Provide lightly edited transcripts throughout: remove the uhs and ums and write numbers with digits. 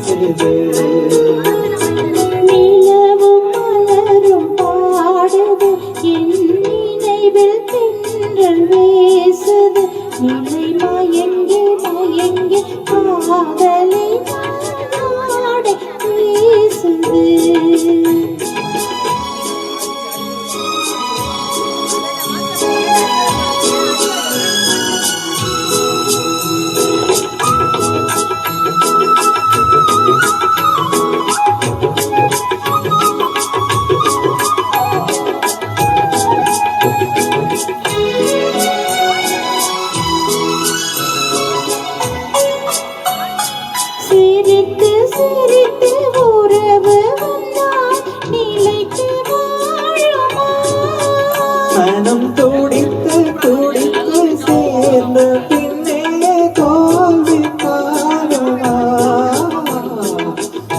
பேசுது. நிலவும் மலரும் பாடுது, என் நினைவில் தென்றல் வீசுது. நிலை மயங்கி மயங்கி காதலை நாடே பேசுது. சிரித்து சிரித்து உறவு வந்தால் நிலைத்து வாழுமா? மனம் துடித்து துடித்து சேர்ந்த பின்னே தோல்வி காணுமா?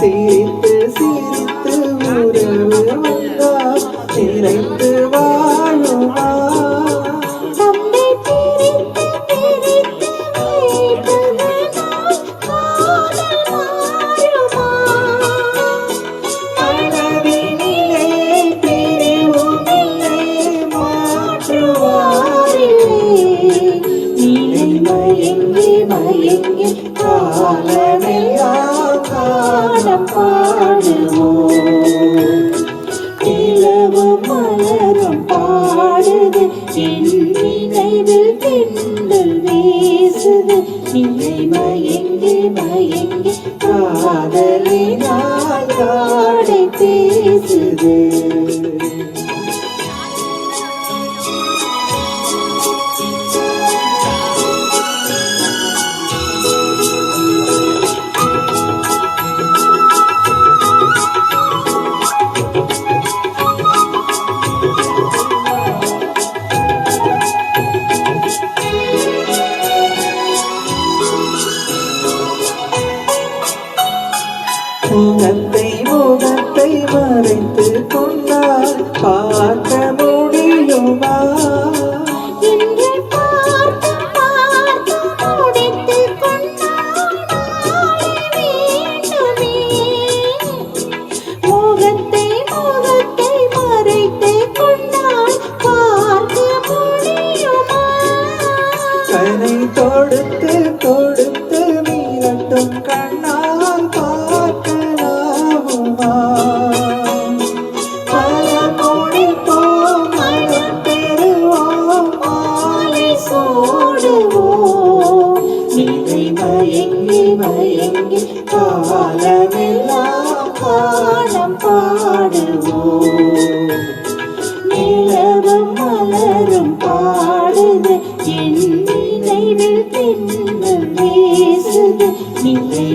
சிரித்து சிரித்து உறவு வந்தால் நிலைத்து வாழுமா? தன்னை பிரித்து பிரித்து வைப்பதனால் காதல் மாறுமா? மனதினிலே பிரிவுமில்லை, மாற்றுவாரில்லை. நிலை மயங்கி மயங்கி காலமெல்லாம் காலம் பாடுவோம். நிலவும் மலரும் பாடுது, என் நினைவில் தென்றல் வீசுது. நிலை மயங்கி மயங்கி காதலினால் காடை பேசுது. முகத்தை முகத்தை மறைத்து கொண்டால் பார்க்க முடியுமா? இன்று பார்த்து பார்த்து முடித்துக் கொண்டால் நாளை வேண்டுமே. முகத்தை முகத்தை மறைத்துக் கொண்டால் பார்க்க முடியுமா? கனை தொடுத்து தொடுத்து மீறட்டும் கண்ணால் பார்க்கலாகுமா? பழமொழிப்போம், மனம் பெறுவோம், மாலை சூடுவோம். நிலை மயங்கி மயங்கி காலமெல்லாம் காலம் பாடுவோம். நிலவும் மலரும் பாடுது, என் நினைவில் தென்றல் வீசுது. நிலை